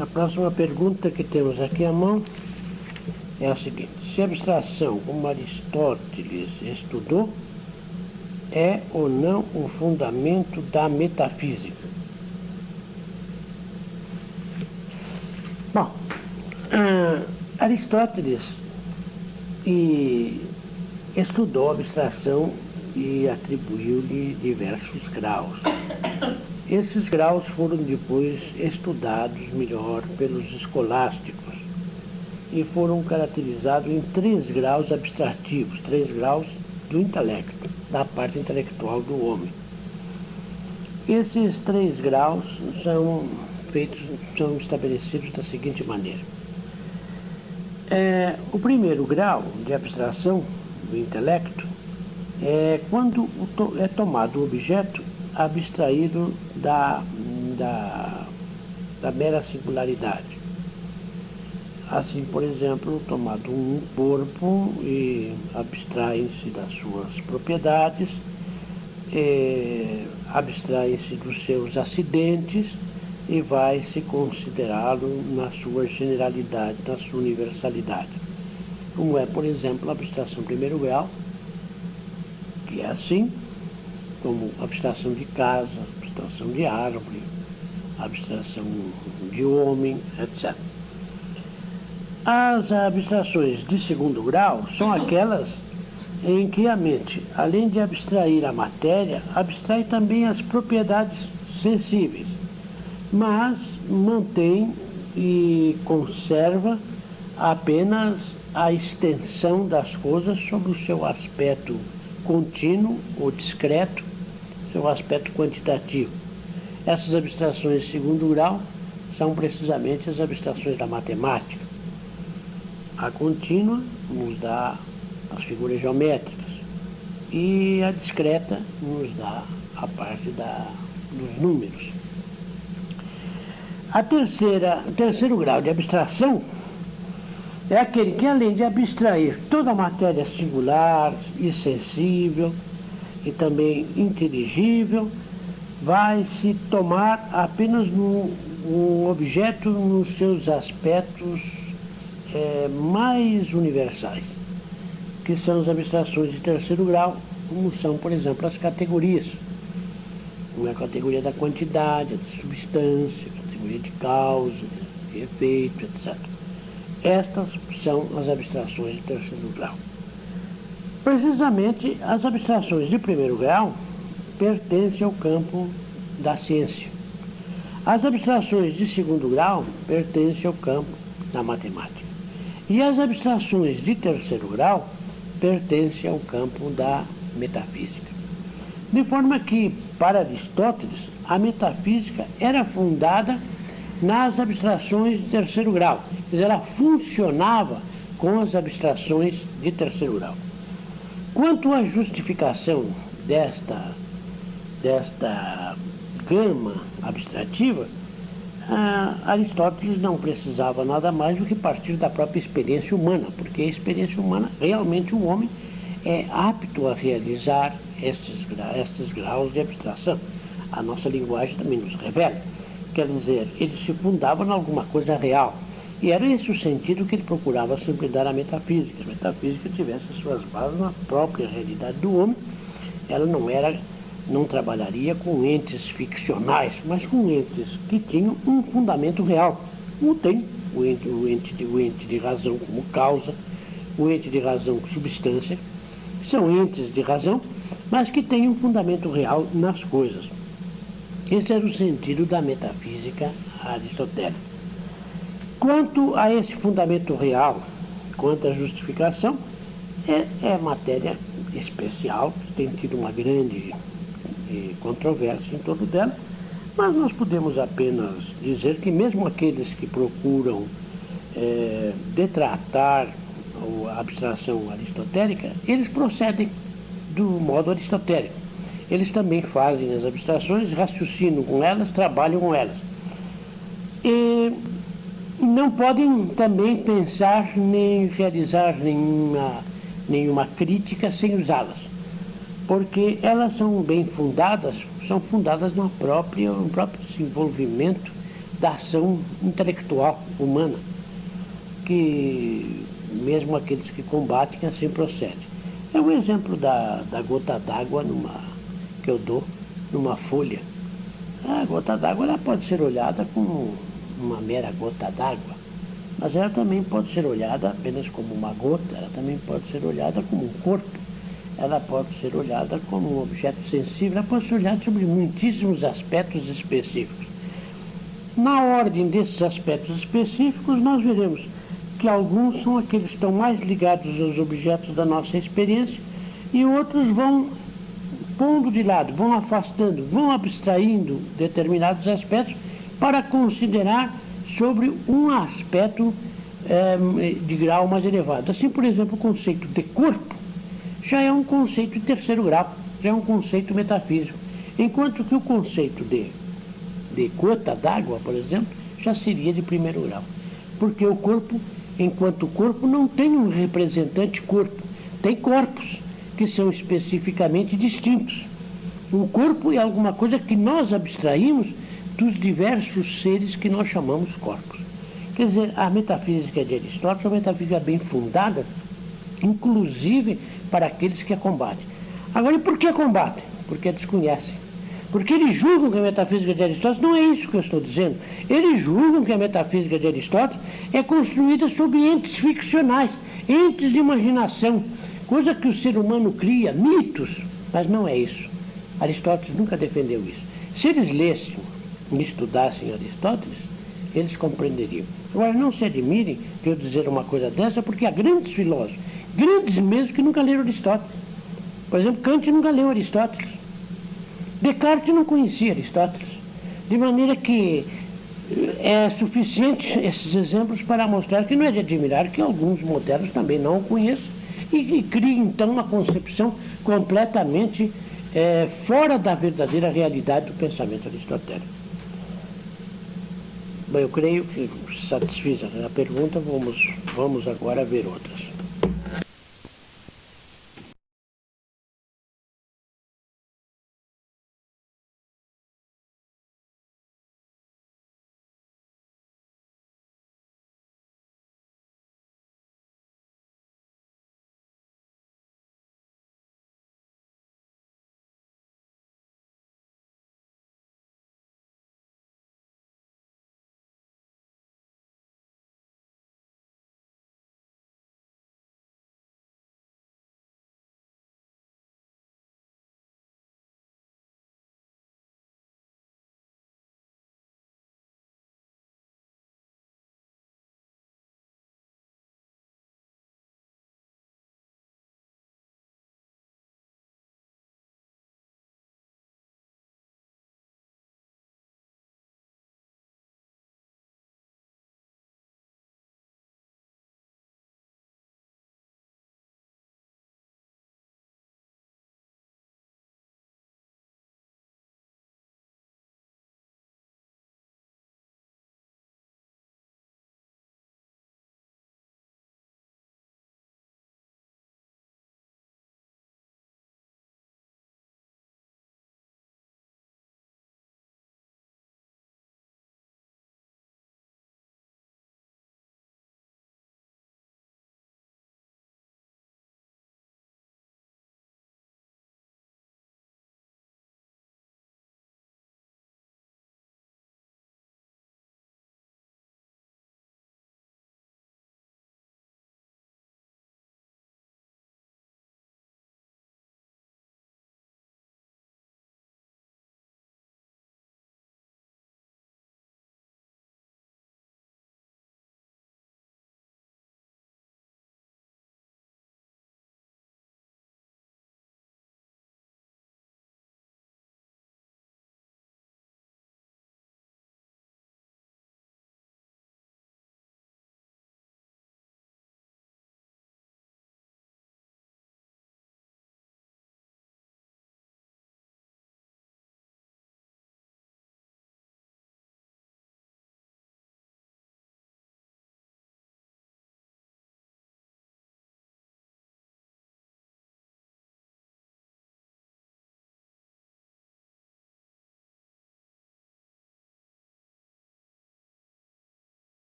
A próxima pergunta que temos aqui à mão é a seguinte: se a abstração, como Aristóteles estudou, é ou não o fundamento da metafísica? Bom, Aristóteles estudou a abstração e atribuiu-lhe diversos graus. Esses graus foram depois estudados melhor pelos escolásticos e foram caracterizados em 3 graus abstrativos, 3 graus do intelecto, da parte intelectual do homem. Esses 3 graus são estabelecidos da seguinte maneira. O primeiro grau de abstração do intelecto é quando é tomado o objeto abstraído da mera singularidade. Assim, por exemplo, tomado um corpo e abstrai-se das suas propriedades, abstrai-se dos seus acidentes e vai se considerá-lo na sua generalidade, na sua universalidade. Como é, por exemplo, a abstração primeiro grau, que é assim, como abstração de casa, abstração de árvore, abstração de homem, etc. As abstrações de segundo grau são aquelas em que a mente, além de abstrair a matéria, abstrai também as propriedades sensíveis, mas mantém e conserva apenas a extensão das coisas sobre o seu aspecto contínuo ou discreto, seu aspecto quantitativo. Essas abstrações de segundo grau são precisamente as abstrações da matemática. A contínua nos dá as figuras geométricas e a discreta nos dá a parte dos números. O terceiro grau de abstração é aquele que, além de abstrair toda a matéria singular e sensível e também inteligível, vai se tomar apenas um objeto nos seus aspectos mais universais, que são as abstrações de terceiro grau, como são, por exemplo, as categorias. Uma é a categoria da quantidade, da substância, a categoria de causa, de efeito, etc. Estas são as abstrações de terceiro grau. Precisamente, as abstrações de primeiro grau pertencem ao campo da ciência. As abstrações de segundo grau pertencem ao campo da matemática. E as abstrações de terceiro grau pertencem ao campo da metafísica. De forma que, para Aristóteles, a metafísica era fundada nas abstrações de terceiro grau. Quer dizer, ela funcionava com as abstrações de terceiro grau. Quanto à justificação desta gama abstrativa, Aristóteles não precisava nada mais do que partir da própria experiência humana, porque a experiência humana, realmente o homem é apto a realizar estes graus de abstração. A nossa linguagem também nos revela. Quer dizer, ele se fundava em alguma coisa real. E era esse o sentido que ele procurava sempre dar à metafísica. A metafísica tivesse as suas bases na própria realidade do homem. Ela não trabalharia com entes ficcionais, mas com entes que tinham um fundamento real. Como tem o ente de razão como causa, o ente de razão como substância. São entes de razão, mas que têm um fundamento real nas coisas. Esse era o sentido da metafísica aristotélica. Quanto a esse fundamento real, quanto à justificação, é matéria especial, que tem tido uma grande controvérsia em torno dela, mas nós podemos apenas dizer que mesmo aqueles que procuram detratar a abstração aristotélica, eles procedem do modo aristotélico. Eles também fazem as abstrações, raciocinam com elas, trabalham com elas. E não podem também pensar nem realizar nenhuma crítica sem usá-las, porque elas são bem fundadas, são fundadas no próprio desenvolvimento da ação intelectual humana, que mesmo aqueles que combatem assim procedem. É um exemplo da gota d'água que eu dou numa folha. A gota d'água ela pode ser olhada como uma mera gota d'água, mas ela também pode ser olhada apenas como uma gota, ela também pode ser olhada como um corpo, ela pode ser olhada como um objeto sensível, ela pode ser olhada sobre muitíssimos aspectos específicos. Na ordem desses aspectos específicos, nós veremos que alguns são aqueles que estão mais ligados aos objetos da nossa experiência e outros vão pondo de lado, vão afastando, vão abstraindo determinados aspectos para considerar sobre um aspecto de grau mais elevado. Assim, por exemplo, o conceito de corpo já é um conceito de terceiro grau, já é um conceito metafísico, enquanto que o conceito de gota d'água, por exemplo, já seria de primeiro grau, porque o corpo, enquanto corpo, não tem um representante corpo, tem corpos que são especificamente distintos. O corpo é alguma coisa que nós abstraímos dos diversos seres que nós chamamos corpos. Quer dizer, a metafísica de Aristóteles é uma metafísica bem fundada, inclusive para aqueles que a combatem. Agora, e por que combatem? Porque a desconhecem. Porque eles julgam que a metafísica de Aristóteles, não é isso que eu estou dizendo, eles julgam que a metafísica de Aristóteles é construída sobre entes ficcionais, entes de imaginação, coisa que o ser humano cria, mitos, mas não é isso. Aristóteles nunca defendeu isso. Se eles lessem e estudassem Aristóteles, eles compreenderiam. Agora, não se admirem de eu dizer uma coisa dessa, porque há grandes filósofos, grandes mesmo, que nunca leram Aristóteles. Por exemplo, Kant nunca leu Aristóteles. Descartes não conhecia Aristóteles. De maneira que é suficiente esses exemplos para mostrar que não é de admirar que alguns modernos também não o conheçam e criem, então, uma concepção completamente fora da verdadeira realidade do pensamento aristotélico. Bem, eu creio que satisfiz a pergunta, vamos agora ver outras.